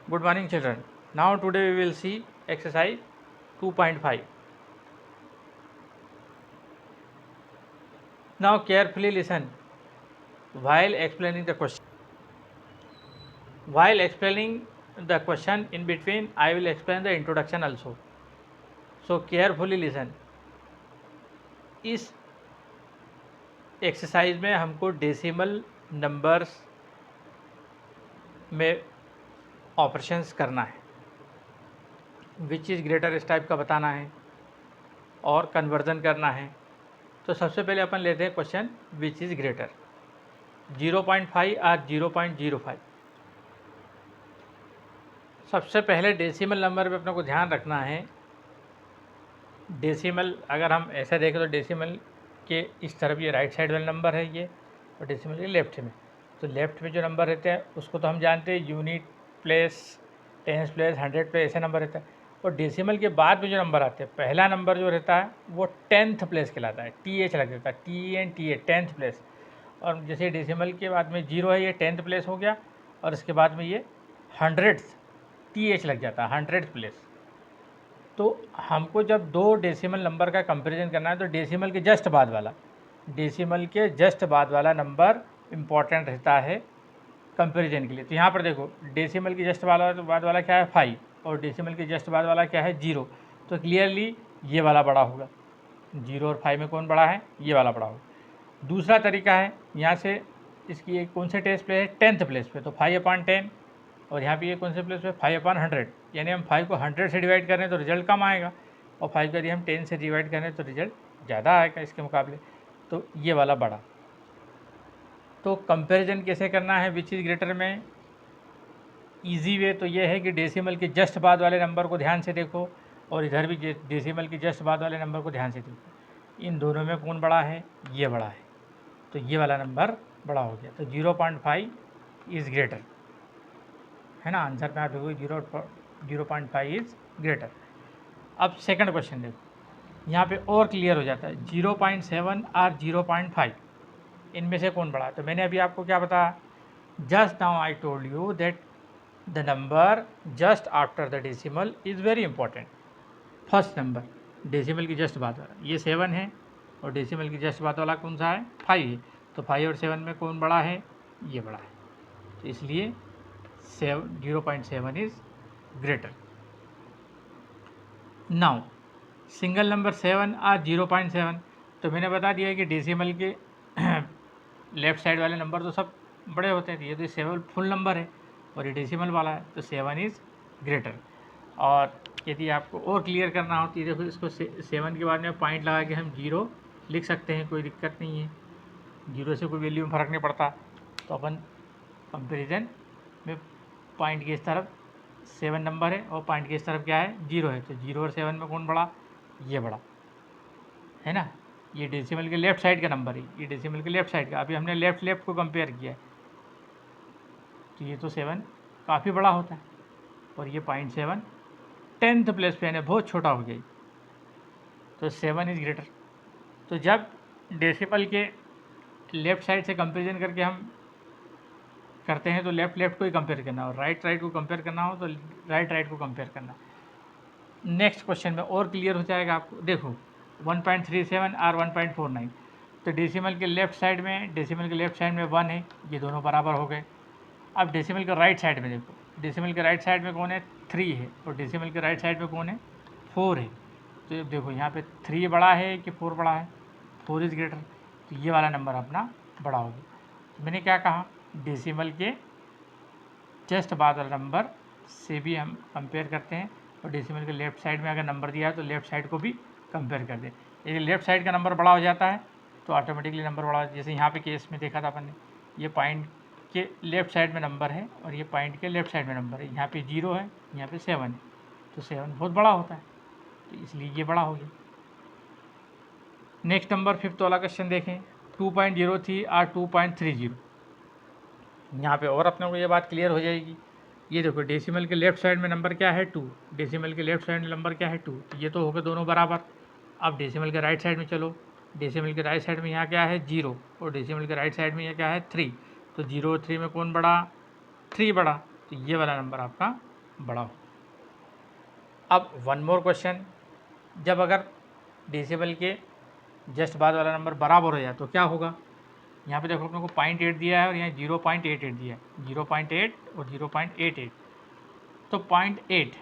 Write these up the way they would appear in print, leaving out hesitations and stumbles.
Good morning children. Now today we will see exercise 2.5. Now carefully listen while explaining the question. While explaining the question in between I will explain the introduction also. So carefully listen. इस exercise में हमको decimal numbers में operations करना है, which is greater इस type का बताना है और कन्वर्जन करना है। तो सबसे पहले अपन लेते हैं क्वेश्चन विच इज़ ग्रेटर 0.5 और 0.05। सबसे पहले डेसिमल नंबर पे अपने को ध्यान रखना है। डेसिमल अगर हम ऐसे देखें तो डेसिमल के इस तरफ ये राइट साइड वाला नंबर है ये, और डेसिमल के लेफ्ट में। तो लेफ्ट में जो नंबर रहते हैं उसको तो हम जानते हैं unit place, tens place, 100 place, ऐसे नंबर रहता है। और डेसिमल के बाद में जो नंबर आते हैं, पहला नंबर जो रहता है वो 10th प्लेस कहलाता है, TH लग जाता है, TNTA 10th प्लेस। और जैसे डेसिमल के बाद में 0 है, ये 10th प्लेस हो गया, और इसके बाद में ये 100th TH लग जाता है, 100th प्लेस। तो हमको जब दो डेसिमल नंबर का कंपैरिजन करना है तो डेसिमल के जस्ट बाद वाला नंबर इम्पॉर्टेंट रहता है कंपैरिजन के लिए। तो यहाँ पर देखो डेसिमल के जस्ट बाद वाला क्या है 5, और डेसिमल के जस्ट बाद वाला क्या है 0। तो क्लियरली ये वाला बड़ा होगा। 0 और 5 में कौन बड़ा है? ये वाला बड़ा होगा। दूसरा तरीका है, यहाँ से इसकी एक कौन से टेस्ट प्लेस है? 10th प्लेस पे, तो 5/10। और यहाँ पे ये कौन से प्लेस पे? 5/100। यानी हम 5 को 100 से डिवाइड करें तो रिजल्ट कम आएगा, और 5 को यदि हम 10 से डिवाइड करें तो रिजल्ट ज़्यादा आएगा इसके मुकाबले। तो ये वाला बड़ा। तो कंपैरिजन कैसे करना है विच इज़ ग्रेटर में? इजी वे तो ये है कि डेसिमल के जस्ट बाद वाले नंबर को ध्यान से देखो, और इधर भी डेसिमल के जस्ट बाद वाले नंबर को ध्यान से देखो। इन दोनों में कौन बड़ा है? ये बड़ा है, तो ये वाला नंबर बड़ा हो गया। तो 0.5 इज़ ग्रेटर, है ना। आंसर में आप देखो 0.5 इज़ ग्रेटर। अब सेकंड क्वेश्चन देखो, यहाँ पे और क्लियर हो जाता है। 0.7 और 0.5 इनमें से कौन बड़ा है? तो मैंने अभी आपको क्या बताया? Just now I told you that the number just after the decimal is very important. First number decimal की जस्ट बाद वाला ये 7 है, और डेसिमल की जस्ट बाद वाला कौन सा है? 5 है। तो 5 और 7 में कौन बड़ा है? ये बड़ा है। तो इसलिए 0.7 is greater. Now single number 7 और 0.7, तो मैंने बता दिया कि डेसिमल के लेफ्ट साइड वाले नंबर तो सब बड़े होते हैं। ये तो 7 फुल नंबर है और ये डेसिमल वाला है, तो 7 इज़ ग्रेटर। और यदि आपको और क्लियर करना हो तो देखो इसको 7 के बाद में पॉइंट लगा के हम 0 लिख सकते हैं, कोई दिक्कत नहीं है। 0 से कोई वैल्यू में फ़र्क नहीं पड़ता। तो अपन कंपेरिजन में पॉइंट की इस तरफ 7 नंबर है और पॉइंट की इस तरफ क्या है? 0 है। तो 0 और 7 में कौन बड़ा? ये बड़ा, है ना। ये डेसिमल के लेफ्ट साइड का नंबर है, ये डेसिमल के लेफ्ट साइड का। अभी हमने लेफ्ट को कंपेयर किया है, तो ये तो 7 काफ़ी बड़ा होता है, और ये 0.7 10th प्लेस पे यानी बहुत छोटा हो गया। तो 7 इज़ ग्रेटर। तो जब डेसिमल के लेफ़्ट साइड से कंपेरिजन करके हम करते हैं तो लेफ़्ट को ही कंपेयर करना, और राइट को कंपेयर करना हो तो राइट को कंपेयर करना। नेक्स्ट क्वेश्चन में और क्लियर हो जाएगा आपको। देखो 1.37 और 1.49, तो डेसिमल के लेफ़्ट साइड में 1 है, ये दोनों बराबर हो गए। अब डेसिमल के राइट साइड में देखो, डेसिमल के राइट साइड में कौन है? 3 है, और डेसिमल के राइट साइड में कौन है? 4 है। तो देखो यहाँ पे 3 बड़ा है कि 4 बड़ा है? 4 इज़ ग्रेटर। तो ये वाला नंबर अपना बड़ा हो गया। तो मैंने क्या कहा? डेसिमल के जस्ट बाद वाला नंबर से भी हम कंपेयर करते हैं, और डेसिमल के लेफ़्ट साइड में अगर नंबर दिया है तो लेफ़्ट साइड को भी कंपेयर कर दें। यदि लेफ़्ट साइड का नंबर बड़ा हो जाता है तो ऑटोमेटिकली नंबर बड़ा, जैसे यहाँ पे केस में देखा था अपन ने, ये पॉइंट के लेफ़्ट साइड में नंबर है और ये पॉइंट के लेफ़्ट साइड में नंबर है। यहाँ पे 0 है, यहाँ पे 7 है, तो 7 बहुत बड़ा होता है, तो इसलिए ये बड़ा हो गया। नेक्स्ट नंबर 5th वाला क्वेश्चन देखें, 2.03 और 2.30। यहाँ पे और अपने को ये बात क्लियर हो जाएगी। ये देखो डेसिमल के लेफ़्ट साइड में नंबर क्या है? 2। डेसिमल के लेफ़्ट साइड में नंबर क्या है? 2। तो ये तो हो गए दोनों बराबर। अब डेसिमल के राइट साइड में चलो, डेसिमल के राइट साइड में यहाँ क्या है? 0, और डेसिमल के राइट साइड में यह क्या है? 3। तो 0 और 3 में कौन बड़ा? 3 बड़ा। तो ये वाला नंबर आपका बड़ा हो। अब वन मोर क्वेश्चन, जब अगर डेसिमल के जस्ट बाद वाला नंबर बराबर हो जाए तो क्या होगा। यहाँ पे देखो अपने को 0.8 दिया है और यहाँ 0.88 दिया है, 0.8 और 0.88। तो 0.8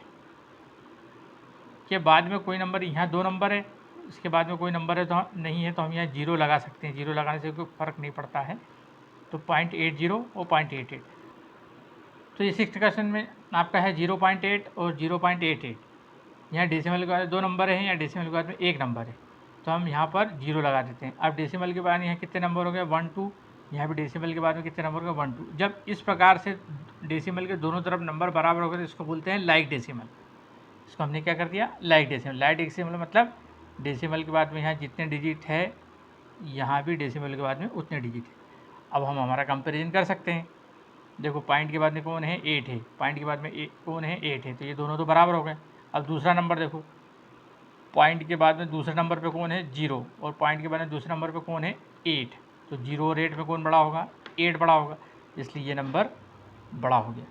के बाद में कोई नंबर, यहाँ दो नंबर है, इसके बाद में कोई नंबर है तो नहीं है, तो हम यहाँ जीरो लगा सकते हैं। जीरो लगाने से कोई फ़र्क नहीं पड़ता है। तो 0.80 और 0.88। तो ये सिक्स्थ क्वेश्चन में आपका है 0.8 और 0.88। यहाँ डेसिमल के बाद दो नंबर हैं, या डेसिमल के बाद में एक नंबर है, तो हम यहाँ पर जीरो लगा देते हैं। अब डेसिमल के बाद यहाँ कितने नंबर हो गए, 1 2। यहाँ भी डेसिमल के बाद में कितने नंबर हो गए, 1 2। जब इस प्रकार से डेसिमल के दोनों तरफ नंबर बराबर हो गए तो इसको बोलते हैं लाइक डेसिमल। इसको हमने क्या कर दिया, लाइक डेसिमल। लाइक डेसिमल मतलब डेसिमल के बाद में यहाँ जितने डिजिट है, यहाँ भी डेसिमल के बाद में उतने डिजिट है। अब हम हमारा कंपेरिजन कर सकते हैं। देखो पॉइंट के बाद में कौन है, 8 है, पॉइंट के बाद में कौन है, 8 है, तो ये दोनों तो बराबर हो गए। अब दूसरा नंबर देखो, पॉइंट के बाद में दूसरे नंबर पे कौन है, 0, और पॉइंट के बाद में दूसरे नंबर पे कौन है, 8। तो 0 और 8 में कौन बड़ा होगा, 8 बड़ा होगा, इसलिए ये नंबर बड़ा हो गया।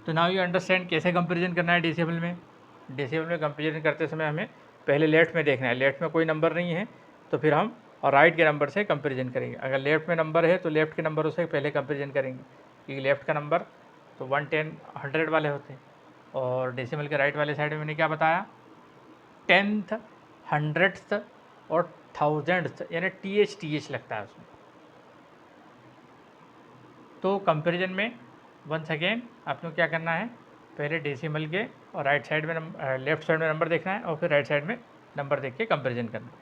तो नाउ यू अंडरस्टैंड कैसे कंपेरिजन करना है डेसिमल में। डेसिमल में कंपेरिजन करते समय हमें पहले लेफ्ट में देखना है। लेफ्ट में कोई नंबर नहीं है तो फिर हम राइट के नंबर से कंपेरिजन करेंगे। अगर लेफ्ट में नंबर है तो लेफ्ट के नंबरों से पहले कंपेरिजन करेंगे, क्योंकि लेफ्ट का नंबर तो 1 10 100 वाले होते हैं, और डेसिमल के राइट वाले साइड में मैंने क्या बताया, 10th 100th और 1000th, यानी TH लगता है उसमें। तो कंपैरिजन में वंस अगेन आपको क्या करना है, पहले डेसिमल के और राइट साइड में लेफ्ट साइड में नंबर देखना है, और फिर राइट साइड में नंबर देख के कंपैरिजन करना है।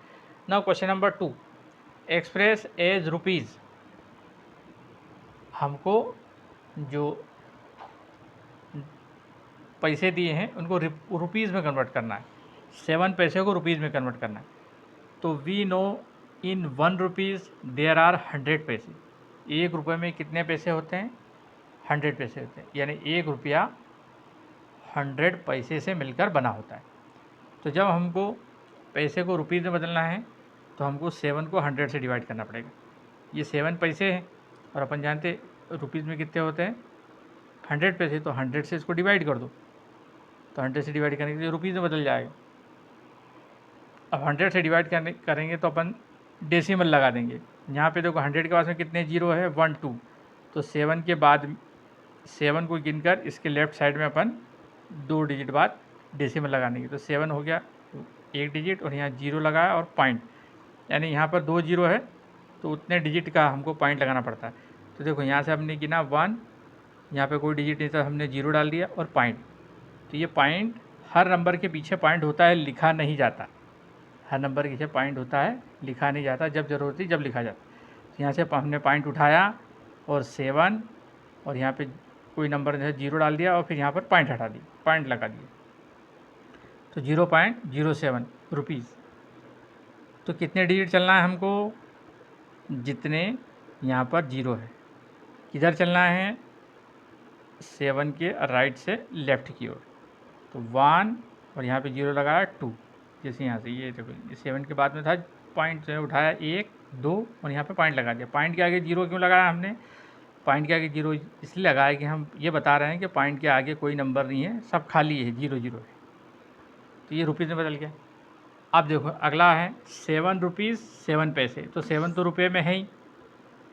Now question number 2, express as rupees. हमको जो पैसे दिए हैं उनको रुपीज़ में कन्वर्ट करना है। 7 पैसे को रुपीज़ में कन्वर्ट करना है। तो we know in 1 rupees there are 100 paise. 1 रुपये में कितने पैसे होते हैं, 100 पैसे होते हैं, यानी 1 रुपया 100 पैसे से मिलकर बना होता है। तो जब हमको पैसे को रुपीज़ में बदलना है तो हमको 7 को 100 से डिवाइड करना पड़ेगा। ये 7 पैसे हैं और अपन जानते रुपीज़ में कितने होते हैं, 100 पैसे, तो 100 से इसको डिवाइड कर दो, तो 100 से डिवाइड करने के लिए रुपीज़ में बदल जाएगा। अब 100 से डिवाइड करेंगे तो अपन डेसिमल लगा देंगे। यहाँ पे देखो 100 के पास में कितने जीरो है, 1 2, तो 7 के बाद 7 को गिनकर इसके लेफ्ट साइड में अपन 2 डिजिट बाद डेसिमल लगा देंगे। तो 7 हो गया एक डिजिट, और यहाँ जीरो लगाया और पॉइंट, यानी यहाँ पर 2 जीरो है तो उतने डिजिट का हमको पॉइंट लगाना पड़ता है। तो देखो यहाँ से हमने गिना 1, यहाँ पे कोई डिजिट नहीं था, हमने जीरो डाल दिया और पॉइंट। तो ये पॉइंट, हर नंबर के पीछे पॉइंट होता है, लिखा नहीं जाता। हर नंबर के पीछे पॉइंट होता है, लिखा नहीं जाता, जब ज़रूरत थी जब लिखा जाता। तो यहाँ से हमने पॉइंट उठाया और 7, और यहाँ पे कोई नंबर जैसे जीरो डाल दिया और फिर यहाँ पर पॉइंट हटा दिया, पॉइंट लगा दिया, तो 0.07 रुपीज़। तो कितने डिजिट चलना है हमको, जितने यहाँ पर जीरो है। किधर चलना है, 7 के राइट से लेफ़्ट की ओर। तो 1 और यहाँ पे जीरो लगाया 2, जैसे यहाँ से ये देखो, ये 7 के बाद में था पॉइंट से उठाया 1 2 और यहाँ पे पॉइंट लगा दिया। पॉइंट के आगे जीरो क्यों लगाया हमने, पॉइंट के आगे जीरो इसलिए लगाया कि हम ये बता रहे हैं कि पॉइंट के आगे कोई नंबर नहीं है, सब खाली है, जीरो जीरो है। तो ये रुपीज़ में बदल गया। अब देखो अगला है 7 रुपीज़ 7 पैसे। तो 7 तो रुपये में है ही,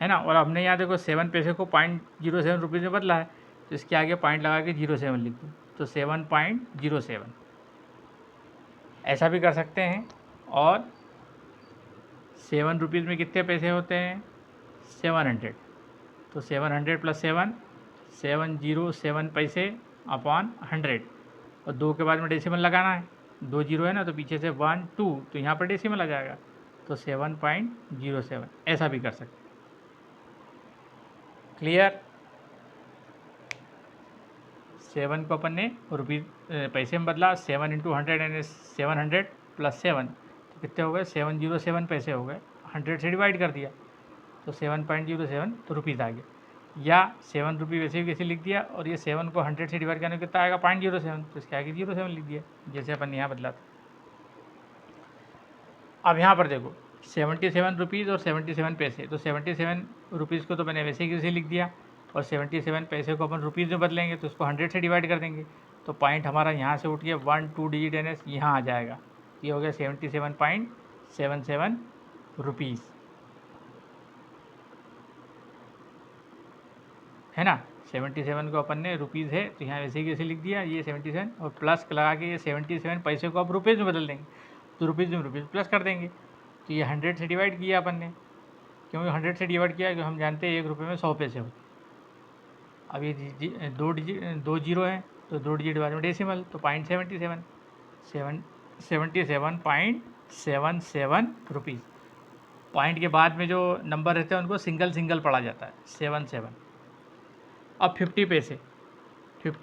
है ना, और हमने यहाँ देखो 7 पैसे को 0.07 रुपीज़ में बदला है, तो इसके आगे पॉइंट लगा के 07 लिख दो, तो 7.07। ऐसा भी कर सकते हैं। और 7 रुपीज़ में कितने पैसे होते हैं, 700। तो 700 + 7, 707 पैसे अपॉन 100, और 2 के बाद में डेसिमल लगाना है, 2 जीरो है ना, तो पीछे से 1 2, तो यहाँ पर डेसिमल आ जाएगा, तो 7.07। ऐसा भी कर सकते हैं। क्लियर। 7 को अपन ने रुपीज़ पैसे में बदला, 7 × 100 यानी 700 + 7, तो कितने हो गए, 707 पैसे हो गए। 100 से डिवाइड कर दिया तो 7.07 तो रुपीज़ आ गया। या 7 रुपये वैसे भी कैसे लिख दिया, और ये 7 को 100 से डिवाइड करने कितना आएगा, 0.07, तो इसके आगे 07 लिख दिया, जैसे अपन यहाँ बदला था। अब यहाँ पर देखो 77 रुपीज़ और 77 पैसे, तो 77 रुपीज़ को तो मैंने वैसे ही कैसे लिख दिया, और 77 पैसे को अपन रुपीज़ में बदलेंगे तो उसको 100 से डिवाइड कर देंगे, तो पॉइंट हमारा यहाँ से उठ के 1 2 डिजिट एन यहाँ आ जाएगा। ये हो गया 77.77 रुपीज़, है ना। 77 को अपन ने रुपीज़ है तो यहाँ वैसे कैसे लिख दिया, ये 77 और प्लस लगा के ये 77 पैसे को अब रुपीज़ में बदल देंगे, तो रुपीज़ में रुपीज़ प्लस कर देंगे। तो ये 100 से डिवाइड किया अपन ने, क्यों 100 से डिवाइड किया, क्योंकि हम जानते हैं 1 रुपये में 100 पैसे होते। अब ये दो जीरो हैं तो 2 डिजिट बाद में डेसिमल, तो 77.77 रुपीज़। पॉइंट के बाद में जो नंबर रहते हैं उनको सिंगल सिंगल पढ़ा जाता है, 77। अब 50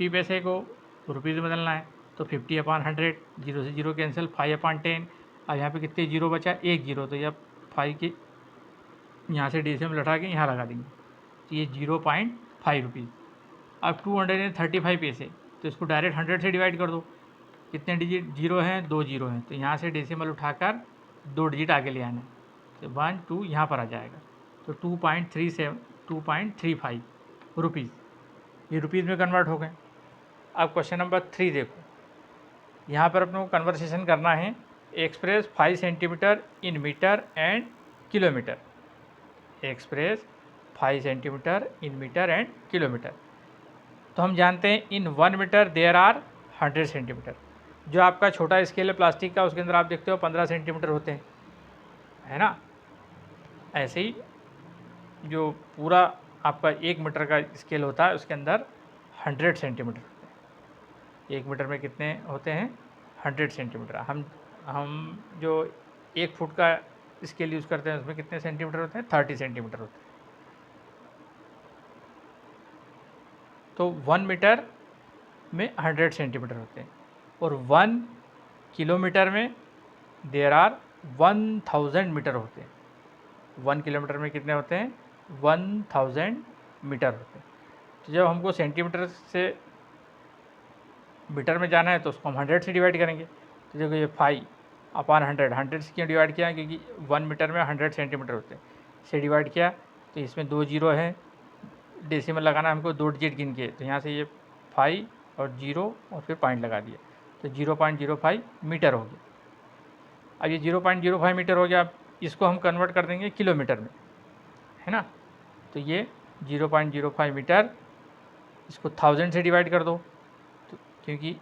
पैसे को रुपीज़ में बदलना है, तो 50/100, 0 से 0 कैंसिल, 5/10। अब यहाँ पे कितने जीरो बचा, 1 जीरो, तो ये 5 के यहाँ से डेसिमल उठा के यहाँ लगा देंगे, तो ये 0.5 रुपीज़। अब 235 पैसे, तो इसको डायरेक्ट 100 से डिवाइड कर दो, कितने डिजिट जीरो हैं, 2 जीरो हैं, तो यहाँ से डेसिमल उठाकर 2 डिजिट आगे ले आना है, तो 1 2 यहाँ पर आ जाएगा, तो 2.35 रुपीज़, ये रुपीज़ में कन्वर्ट हो गए। अब क्वेश्चन नंबर 3 देखो, यहाँ पर अपने को कन्वर्सेशन करना है, express 5 centimetre in metre and kilometre, express 5 centimetre in metre and kilometre. तो हम जानते हैं in 1 metre there are 100 centimetre. जो आपका छोटा स्केल है प्लास्टिक का, उसके अंदर आप देखते हो 15 सेंटीमीटर होते हैं, है ना। ऐसे ही जो पूरा आपका 1 मीटर का स्केल होता है उसके अंदर 100 सेंटीमीटर होते हैं। 1 मीटर में कितने होते हैं, 100 सेंटीमीटर। हम जो 1 फुट का स्केल यूज़ करते हैं उसमें कितने सेंटीमीटर होते हैं, 30 सेंटीमीटर होते हैं। तो 1 मीटर में 100 सेंटीमीटर होते हैं, और 1 किलोमीटर में देयर आर 1000 मीटर होते हैं। 1 किलोमीटर में कितने होते हैं, 1000 मीटर होते हैं। तो जब हमको सेंटीमीटर से मीटर में जाना है तो उसको हम 100 से डिवाइड करेंगे। तो देखो ये 5/100 से क्यों डिवाइड किया, क्योंकि 1 मीटर में 100 सेंटीमीटर होते हैं, से डिवाइड किया, तो इसमें 2 जीरो है, डेसिमल लगाना हमको 2 डिजिट गिन के, तो यहाँ से ये 5 और 0 और फिर पॉइंट लगा दिया, तो 0.05 मीटर हो गया। अब ये 0.05 मीटर हो गया, अब इसको हम कन्वर्ट कर देंगे किलोमीटर में, है ना। तो ये 0.05 मीटर, इसको 1000 से डिवाइड कर दो, तो क्योंकि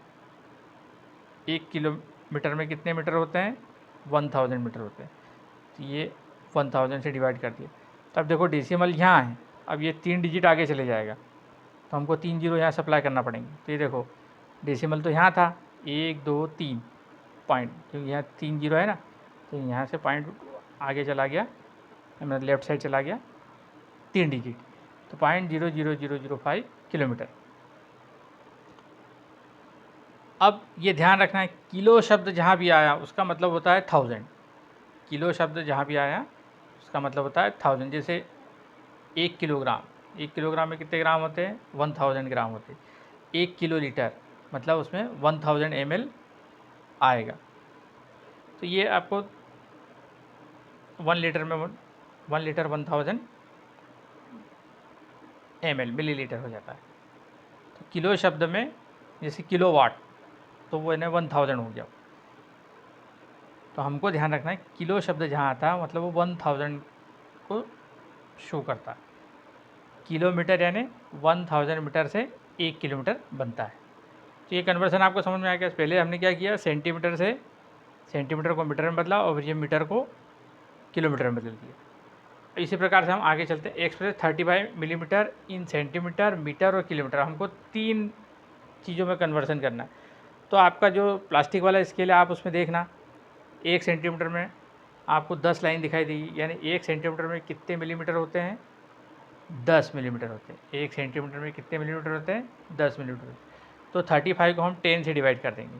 1 किलोमीटर में कितने मीटर होते हैं, 1000 मीटर होते हैं, तो ये 1000 से डिवाइड कर दिया। तब देखो डेसिमल यहाँ है, अब ये 3 डिजिट आगे चले जाएगा, तो हमको 3 जीरो यहाँ सप्लाई करना पड़ेंगे। तो ये देखो डेसिमल तो यहाँ था, 1 2 3 पॉइंट, क्योंकि यहाँ 3 जीरो है ना, तो यहाँ से पॉइंट आगे चला गया, मतलब लेफ़्ट साइड चला गया 3 डिजिट, तो 0.00005 किलोमीटर। अब ये ध्यान रखना है, किलो शब्द जहाँ भी आया उसका मतलब होता है 1000। किलो शब्द जहाँ भी आया उसका मतलब होता है 1000। जैसे 1 किलोग्राम, 1 किलोग्राम में कितने ग्राम होते हैं, 1000 ग्राम होते हैं। 1 किलो लीटर मतलब उसमें 1000 ml आएगा। तो ये आपको 1 लीटर में 1 लीटर 1000 ml मिलीलीटर हो जाता है। तो किलो शब्द में जैसे किलोवाट, तो वो इन्हें 1000 हो गया। तो हमको ध्यान रखना है किलो शब्द जहाँ आता है मतलब वो 1000 को शो करता है। किलोमीटर यानी 1000 मीटर से 1 किलोमीटर बनता है। तो ये कन्वर्सन आपको समझ में आ गया। पहले हमने क्या किया, सेंटीमीटर से सेंटीमीटर को मीटर में बदला और ये मीटर को किलोमीटर में बदल दिया। इसी प्रकार से हम आगे चलते हैं। Express 35 millimetre in centimetre, metre और किलोमीटर, हमको 3 चीज़ों में कन्वर्सन करना है। तो आपका जो प्लास्टिक वाला स्केल है आप उसमें देखना, 1 सेंटीमीटर में आपको 10 लाइन दिखाई देगी, यानी 1 सेंटीमीटर में कितने मिलीमीटर होते हैं, 10 मिलीमीटर होते हैं। 1 सेंटीमीटर में कितने मिलीमीटर होते हैं, 10 मिलीमीटर। तो 35 को हम 10 से डिवाइड कर देंगे।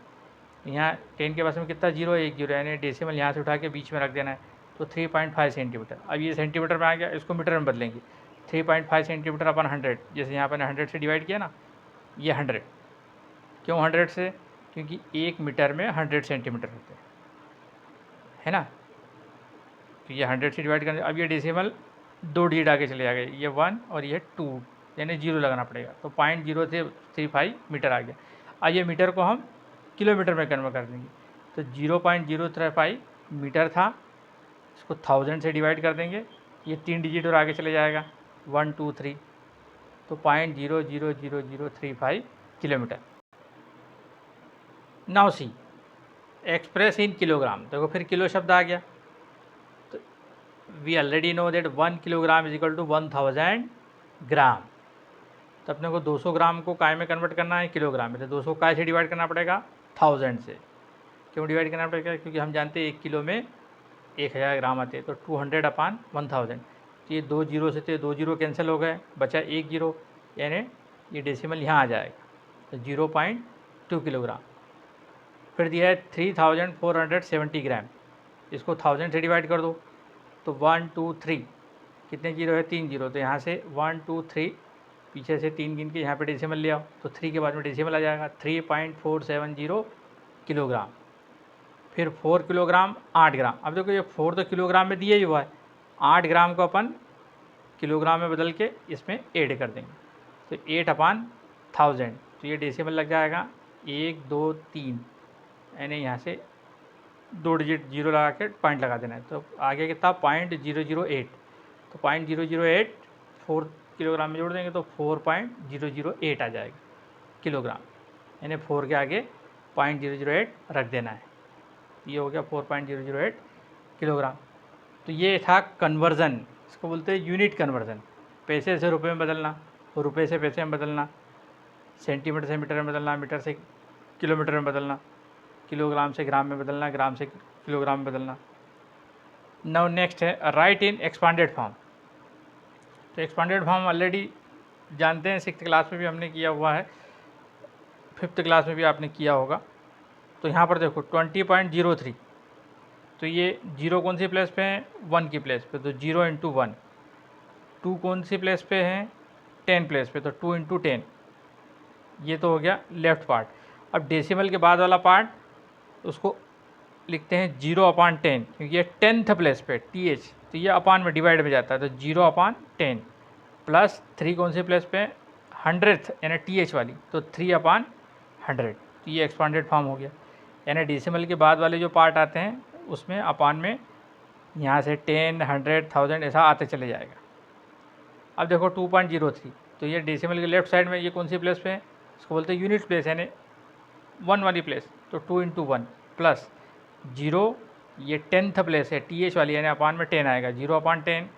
यहाँ 10 के पास में कितना जीरो है, 1 जीरो, यानी डेसिमल यहाँ से उठा के बीच में रख देना है, तो 3.5 सेंटीमीटर। अब ये सेंटीमीटर में आ गया, इसको मीटर में बदलेंगे। 3.5 सेंटीमीटर अपन 100, जैसे यहाँ पर 100 से डिवाइड किया ना, ये 100। क्यों 100 से, क्योंकि 1 मीटर में 100 सेंटीमीटर होते हैं, है ना। तो ये 100 से डिवाइड करने, अब ये डेसिमल 2 डिजिट आगे चले जाएंगे, ये 1 और ये 2 यानी 0 लगाना पड़ेगा, तो 0.035 मीटर आ गया। आइए मीटर को हम किलोमीटर में कन्वर्ट कर देंगे, तो 0.035 मीटर था, इसको 1000 से डिवाइड कर देंगे, ये 3 डिजिट और आगे चले जाएगा 1 2 3, तो 0.00035 kilometre. Now see express in kilogram, देखो फिर किलो शब्द आ गया, तो we already know that 1 kilogram is equal to 1000 gram. तो अपने को 200 ग्राम को काय में कन्वर्ट करना है, किलोग्राम में, तो 200 काय से डिवाइड करना पड़ेगा 1000 से। क्यों डिवाइड करना पड़ेगा, क्योंकि हम जानते हैं 1 किलो में 1000 ग्राम आते हैं, तो 200/1000। तो ये 2 जीरो से थे, 2 जीरो कैंसिल हो गए, बचा 1 जीरो, यानी ये डेसिमल यहाँ आ जाएगा, तो 0.2 किलोग्राम। फिर दिया है 3470 ग्राम, इसको 1000 से डिवाइड कर दो, तो 1 2 3, कितने जीरो है, 3 जीरो, तो यहाँ से 1 2 3, पीछे से 3 गिन के यहाँ पे डेसिमल ले आओ, तो 3 के बाद में डेसिमल आ जाएगा 3.470 किलोग्राम। फिर 4 किलोग्राम 8 ग्राम। अब देखो ये 4 तो किलोग्राम में दिया ही हुआ है, 8 ग्राम को अपन किलोग्राम में बदल के इसमें ऐड कर देंगे, तो 8/1000, तो ये डेसिमल लग जाएगा 1 2 3, यानी यहाँ से 2 डिजिट जीरो लगा के पॉइंट लगा देना है, तो आगे कितना 0.008, तो 0.008 4 किलोग्राम में जोड़ देंगे तो 4.008 आ जाएगा किलोग्राम, यानी 4 के आगे 0.008 रख देना है, ये हो गया 4.008 किलोग्राम। तो ये था कन्वर्ज़न, इसको बोलते हैं यूनिट कन्वर्ज़न, पैसे से रुपए में बदलना, रुपए से पैसे में बदलना, सेंटीमीटर से मीटर में बदलना, मीटर से किलोमीटर में बदलना, किलोग्राम से ग्राम में बदलना, ग्राम से किलोग्राम में बदलना। नाउ नेक्स्ट है राइट इन एक्सपांडेड फॉर्म। तो एक्सपांडेड फॉर्म ऑलरेडी जानते हैं, 6th क्लास में भी हमने किया हुआ है, 5th क्लास में भी आपने किया होगा। तो यहाँ पर देखो 20.03, तो ये 0 कौन सी प्लेस पे है, 1 की प्लेस पे, तो 0 × 1। 2 कौन सी प्लेस पे है, 10 प्लेस पे, तो 2 × 10, ये तो हो गया लेफ्ट पार्ट। अब डेसिमल के बाद वाला पार्ट उसको लिखते हैं 0/10, क्योंकि ये 10th प्लेस पे TH, तो ये अपान में डिवाइड में जाता है, तो 0/10 प्लस 3 कौन सी प्लेस पे, 100th यानी TH वाली, तो 3/100, तो ये एक्सपांडेड फॉर्म हो गया। यानी डेसिमल के बाद वाले जो पार्ट आते हैं उसमें अपान में यहाँ से 10 100 1000 ऐसा आते चले जाएगा। अब देखो 2.03, तो ये डेसिमल के लेफ्ट साइड में ये कौन सी प्लेस पे है, इसको बोलते हैं यूनिट प्लेस, यानी 1 वाली प्लेस, तो 2 × 1 प्लस 0, ये 10th प्लेस है TH वाली, यानी अपान में 10 आएगा, 0/10,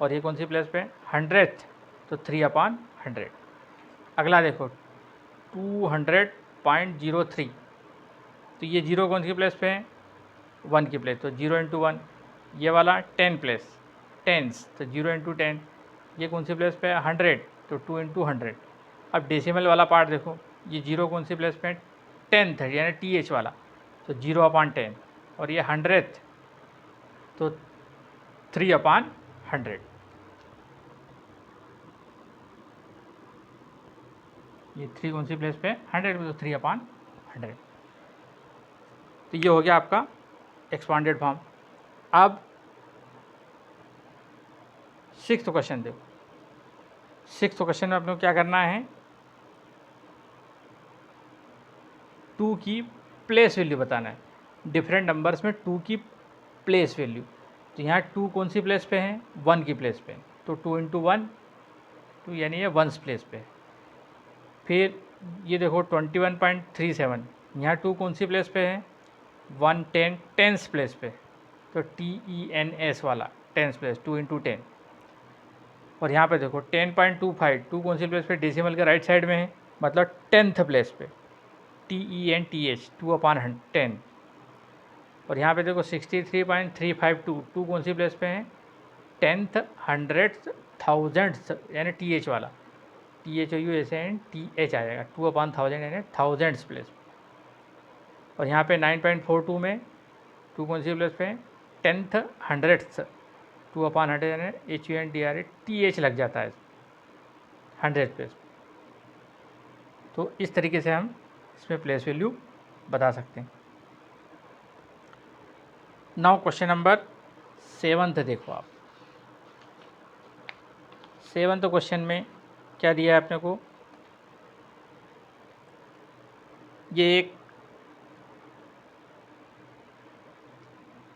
और ये कौन सी प्लेस पे, 100th, तो 3/100। अगला देखो 200.03, तो ये 0 कौन सी प्लेस पे है, 1 की प्लेस, तो 0 × 1, ये वाला 10 प्लेस, टेंस, तो 0 × 10, ये कौन सी प्लेस पे है, 100, तो 2 × 100। अब डेसिमल वाला पार्ट देखो, ये 0 कौन सी प्लेस पे है, 10th है, यानी TH वाला, तो 0/10, और ये 100th, तो 3/100, ये 3 कौन सी प्लेस पे, 100 में, तो 3/100। तो ये हो गया आपका एक्सपांडेड फॉर्म। अब 6th क्वेश्चन देखो, 6th क्वेश्चन में अपने को क्या करना है, 2 की प्लेस वैल्यू बताना है, डिफरेंट नंबर्स में 2 की प्लेस वैल्यू। तो यहाँ 2 कौन सी प्लेस पे है, 1 की प्लेस पे, तो 2 × 1, 2 यानी ये 1st प्लेस पे। फिर ये देखो 21.37, यहाँ 2 कौन सी प्लेस पे है, 110 10th प्लेस पे, तो TENS वाला 10th प्लेस, 2 × 10। और यहाँ पे देखो 10.25, 2 कौन सी प्लेस पे, डेसिमल के राइट साइड में है, मतलब 10th प्लेस पे, TENTH, 2/10। और यहाँ पे देखो 63.352, 2 कौन सी प्लेस पे है, 10th 100th 1000th, यानी TH वाला, THOUSAND TH आ जाएगा, 2/1000 यानी 1000th प्लेस। और यहाँ पे 9.42 में 2 कौन सी प्लेस पे है, 10th 100th, 2/100 यानी HUNDRA TH लग जाता है 100th प्लेस। तो इस तरीके से हम इसमें प्लेस वैल्यू बता सकते हैं। नाउ क्वेश्चन नंबर 7th देखो आप, 7th क्वेश्चन में क्या दिया है अपने को, ये एक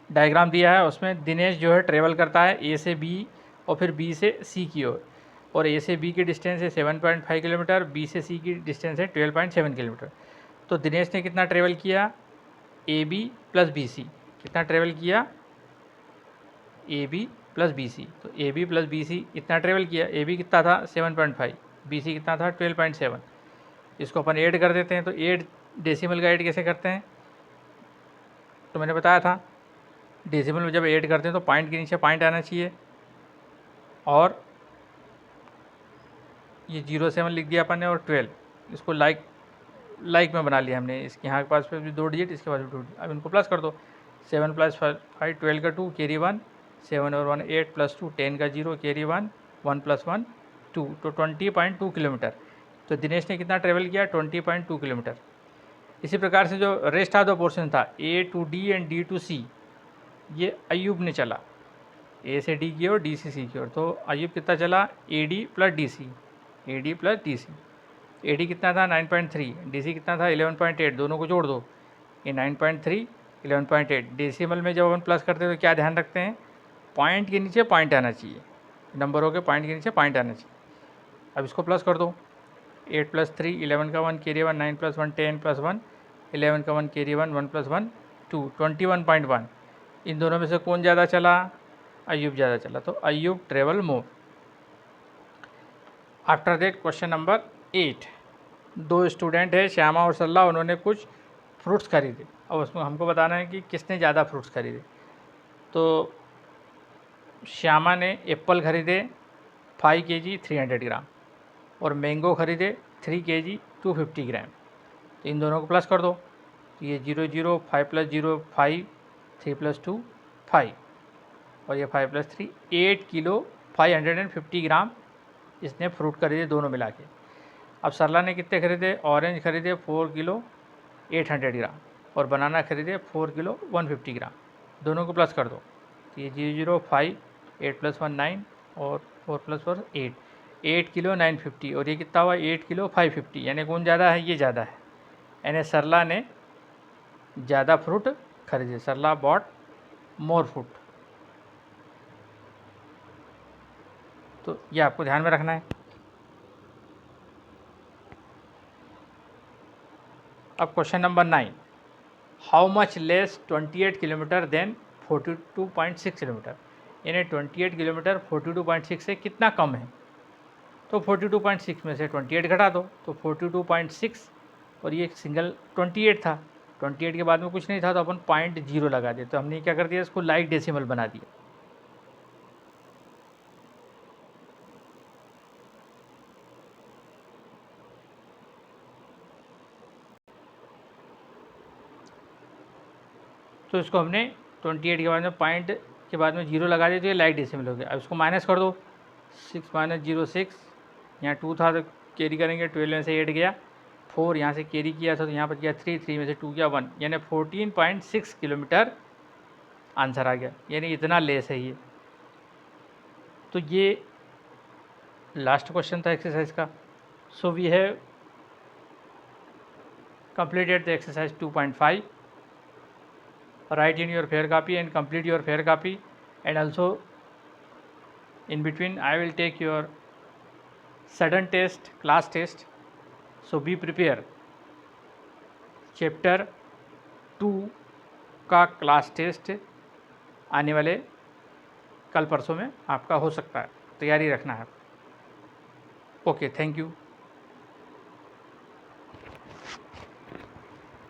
डायग्राम दिया है, उसमें दिनेश जो है ट्रेवल करता है ए से बी और फिर बी से सी की ओर, और ए से बी की डिस्टेंस है 7.5 किलोमीटर, बी से सी की डिस्टेंस है 12.7 किलोमीटर। तो दिनेश ने कितना ट्रेवल किया, A B plus B C, कितना ट्रेवल किया, A B plus B C. तो A B plus B C इतना ट्रेवल किया, ए बी कितना था 7.5, बी सी कितना था 12.7। इसको अपन ऐड कर देते हैं। तो ऐड डेसिमल का ऐड कैसे करते हैं, तो मैंने बताया था डेसिमल में जब ऐड करते हैं तो पॉइंट के नीचे पॉइंट आना चाहिए, और ये 0.7 लिख दिया अपन ने, और 12 इसको लाइक में बना लिया हमने। इसके यहाँ के पास पे भी 2 डिजिट, इसके पास भी 2 डिजिट। अब इनको प्लस कर दो, 7 + 5 12 का 2 कैरी 1, 7 और 1 8 + 2 10 का 0 कैरी 1 1 + 1 2, तो 20.2 किलोमीटर। तो दिनेश ने कितना ट्रेवल किया, 20.2 किलोमीटर। इसी प्रकार से जो रेस्ट ऑफ द पोर्शन था A to D and D to C, ये अयूब ने चला ए से डी की ओर, डी से सी की ओर। तो अयूब कितना चला, A D plus D C, A D plus D C. A D कितना था 9.3, डी सी कितना था 11.8, दोनों को जोड़ दो, ये 9.3 11.8। डेसिमल में जब अपन प्लस करते हैं तो क्या ध्यान रखते हैं, पॉइंट के नीचे पॉइंट आना चाहिए, नंबरों के पॉइंट के नीचे पॉइंट आना चाहिए। अब इसको प्लस कर दो, 8 + 3 11 का 1 कैरी 1 9 + 1 10 + 1 11 का 1 कैरी 1 1 + 1 2 21.1। इन दोनों में से कौन ज़्यादा चला, अयूब ज़्यादा चला, तो Ayub travel more. After that question number 8, 2 student है श्यामा और सरला, उन्होंने कुछ फ्रूट्स खरीदे। अब उसमें हमको बताना है कि किसने ज़्यादा फ्रूट्स खरीदे। तो श्यामा ने एप्पल खरीदे 5 kg 300 ग्राम, और मैंगो खरीदे 3 kg 250 ग्राम। तो इन दोनों को प्लस कर दो, तो ये 0 0 5 + 0 5 3 + 2 5, और ये 5 + 3 8 किलो 550 ग्राम इसने फ्रूट खरीदे दोनों मिला के। अब सरला ने कितने खरीदे, ऑरेंज खरीदे 4 किलो 800 ग्राम, और बनाना खरीदे 4 किलो 150 ग्राम। दोनों को प्लस कर दो, तो ये 0 0 5 8 + 1 9 और 4 + 4 8, 8 किलो 950, और ये कितना हुआ 8 किलो 550। यानी कौन ज़्यादा है, ये ज़्यादा है, यानी सरला ने ज़्यादा फ्रूट खरीदे, सरला बॉट मोर फ्रूट। तो ये आपको ध्यान में रखना है। अब question number 9, how much less 28 kilometre than 42.6 kilometre, यानी 28 किलोमीटर 42.6 से कितना कम है। तो 42.6 में से 28 घटा दो, तो 42.6, और ये सिंगल 28 था, 28 के बाद में कुछ नहीं था, तो अपन 0.0 लगा दिए। तो हमने क्या कर दिया, इसको लाइक डेसिमल बना दिया। तो इसको हमने 28 के बाद में पॉइंट के बाद में 0 लगा दिया, तो ये लाइक डेसिमल हो गया। अब इसको माइनस कर दो, 6 - 0 6, यहाँ 2 था तो कैरी करेंगे, 12 में से 8 गया, 4 यहाँ से कैरी किया था तो यहाँ पर गया 3, 3 में से 2 गया 1, यानी 14.6 किलोमीटर आंसर आ गया, यानी इतना लेस है ये। तो ये लास्ट क्वेश्चन था एक्सरसाइज का। So we have completed the exercise 2.5. Write in your fair copy and complete your fair copy, and also in between I will take your sudden test, class test, so be prepared. Chapter 2 का class test आने वाले कल परसों में आपका हो सकता है, तैयारी रखना है। Okay, thank you.